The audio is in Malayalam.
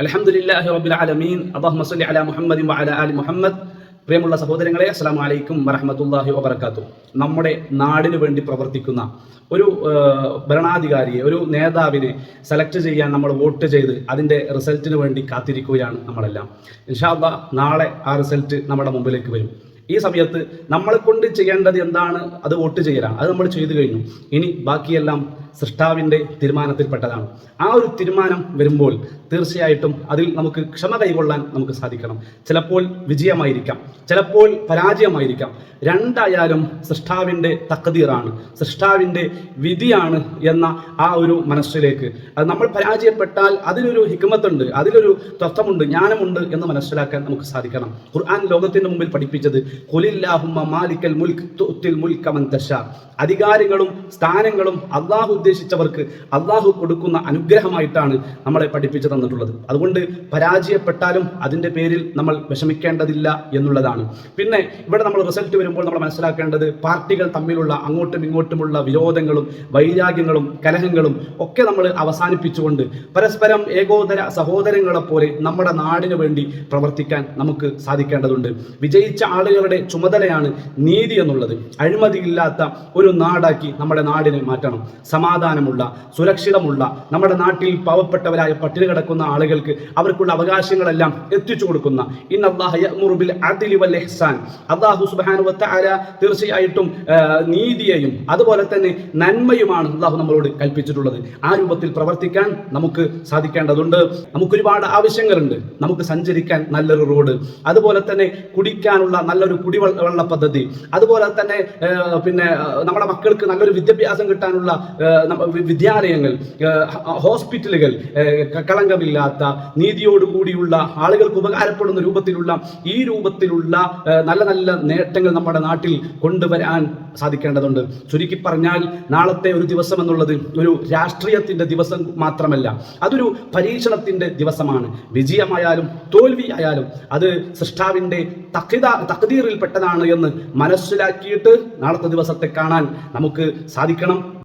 അൽഹംദുലില്ലാഹി റബ്ബിൽ ആലമീൻ അല്ലാഹുമ്മ സ്വല്ലി അലാ മുഹമ്മദിൻ വഅലാ ആലി മുഹമ്മദ്. പ്രിയമുള്ള സഹോദരങ്ങളെ, അസ്സലാമു അലൈക്കും വറഹ്മത്തുള്ളാഹി വബറകാതുഹു. നമ്മുടെ നാടിനു വേണ്ടി പ്രവർത്തിക്കുന്ന ഒരു ഭരണാധികാരിയെ, ഒരു നേതാവിനെ സെലക്ട് ചെയ്യാൻ നമ്മൾ വോട്ട് ചെയ്ത് അതിൻ്റെ റിസൾട്ടിന് വേണ്ടി കാത്തിരിക്കുകയാണ് നമ്മളെല്ലാം. ഇൻഷാ അല്ലാഹ് നാളെ ആ റിസൾട്ട് നമ്മുടെ മുമ്പിലേക്ക് വരും. ഈ സമയത്ത് നമ്മളെ കൊണ്ട് ചെയ്യേണ്ടത് എന്താണ്? അത് വോട്ട് ചെയ്യലാണ്. അത് നമ്മൾ ചെയ്തു കഴിഞ്ഞു. ഇനി ബാക്കിയെല്ലാം സൃഷ്ടാവിൻ്റെ തീരുമാനത്തിൽപ്പെട്ടതാണ്. ആ ഒരു തീരുമാനം വരുമ്പോൾ തീർച്ചയായിട്ടും അതിൽ നമുക്ക് ക്ഷമ കൈകൊള്ളാൻ നമുക്ക് സാധിക്കണം. ചിലപ്പോൾ വിജയമായിരിക്കാം, ചിലപ്പോൾ പരാജയമായിരിക്കാം. രണ്ടായാലും സൃഷ്ടാവിൻ്റെ തഖ്ദീറാണ്, സൃഷ്ടാവിൻ്റെ വിധിയാണ് എന്ന ആ ഒരു മനസ്സിലേക്ക് അത് നമ്മൾ പരാജയപ്പെട്ടാൽ അതിലൊരു ഹിക്മത്തുണ്ട്, അതിലൊരു തത്വമുണ്ട്, ജ്ഞാനമുണ്ട് എന്ന് മനസ്സിലാക്കാൻ നമുക്ക് സാധിക്കണം. ഖുർആൻ ലോകത്തിൻ്റെ മുമ്പിൽ പഠിപ്പിച്ചത് ഖുലില്ലാഹുമ്മ മാലിക്കൽ മുൽക്ക് തുഅ്തിൽ മുൽക മൻ തശാ. അധികാരങ്ങളും സ്ഥാനങ്ങളും അള്ളാഹു ഉദ്ദേശിച്ചവർക്ക് അള്ളാഹു കൊടുക്കുന്ന അനുഗ്രഹമായിട്ടാണ് നമ്മളെ പഠിപ്പിച്ചു തന്നിട്ടുള്ളത്. അതുകൊണ്ട് പരാജയപ്പെട്ടാലും അതിൻ്റെ പേരിൽ നമ്മൾ വിഷമിക്കേണ്ടതില്ല എന്നുള്ളതാണ്. പിന്നെ ഇവിടെ നമ്മൾ റിസൾട്ട് വരുമ്പോൾ നമ്മൾ മനസ്സിലാക്കേണ്ടത് പാർട്ടികൾ തമ്മിലുള്ള അങ്ങോട്ടും ഇങ്ങോട്ടുമുള്ള വിരോധങ്ങളും വൈരാഗ്യങ്ങളും കലഹങ്ങളും ഒക്കെ നമ്മൾ അവസാനിപ്പിച്ചുകൊണ്ട് പരസ്പരം ഏകോദര സഹോദരങ്ങളെ പോലെ നമ്മുടെ നാടിനു വേണ്ടി പ്രവർത്തിക്കാൻ നമുക്ക് സാധിക്കേണ്ടതുണ്ട്. വിജയിച്ച ആളുകളുടെ ചുമതലയാണ് നീതി എന്നുള്ളത്. അഴിമതിയില്ലാത്ത ഒരു നാടാക്കി നമ്മുടെ നാടിനെ മാറ്റണം. സമാധാനമുള്ള, സുരക്ഷിതമുള്ള, നമ്മുടെ നാട്ടിൽ പാവപ്പെട്ടവരായ പട്ടിണി കിടക്കുന്ന ആളുകൾക്ക് അവർക്കുള്ള അവകാശങ്ങളെല്ലാം എത്തിച്ചു കൊടുക്കുന്ന ഇന്നല്ലാഹ യഅ്മുറു ബിൽ അദ്ലി വൽ ഇഹ്സാൻ. അല്ലാഹു സുബ്ഹാനഹു വ തആല തീർച്ചയായിട്ടും നീതിയെയും അതുപോലെ തന്നെ നന്മയുമാണ് അല്ലാഹു നമ്മളോട് കൽപ്പിച്ചിട്ടുള്ളത്. ആ രൂപത്തിൽ പ്രവർത്തിക്കാൻ നമുക്ക് സാധിക്കേണ്ടതുണ്ട്. നമുക്കൊരുപാട് ആവശ്യങ്ങളുണ്ട്. നമുക്ക് സഞ്ചരിക്കാൻ നല്ലൊരു റോഡ്, അതുപോലെ തന്നെ കുടിക്കാനുള്ള നല്ലൊരു കുടിവെള്ള പദ്ധതി, അതുപോലെ തന്നെ പിന്നെ നമ്മുടെ മക്കൾക്ക് നല്ലൊരു വിദ്യാഭ്യാസം കിട്ടാനുള്ള വിദ്യാലയങ്ങൾ, ഹോസ്പിറ്റലുകൾ, കളങ്കമില്ലാത്ത നീതിയോടുകൂടിയുള്ള ആളുകൾക്ക് ഉപകാരപ്പെടുന്ന രൂപത്തിലുള്ള ഈ രൂപത്തിലുള്ള നല്ല നല്ല നേട്ടങ്ങൾ നമ്മുടെ നാട്ടിൽ കൊണ്ടുവരാൻ സാധിക്കേണ്ടതുണ്ട്. ചുരുക്കി പറഞ്ഞാൽ നാളത്തെ ഒരു ദിവസം എന്നുള്ളത് ഒരു രാഷ്ട്രീയത്തിൻ്റെ ദിവസം മാത്രമല്ല, അതൊരു പരീക്ഷണത്തിൻ്റെ ദിവസമാണ്. വിജയമായാലും തോൽവിയായാലും അത് സൃഷ്ടാവിൻ്റെ തഖ്ദീറിൽപ്പെട്ടതാണ് എന്ന് മനസ്സിലാക്കിയിട്ട് നാളത്തെ ദിവസത്തെ കാണാൻ നമുക്ക് സാധിക്കണം.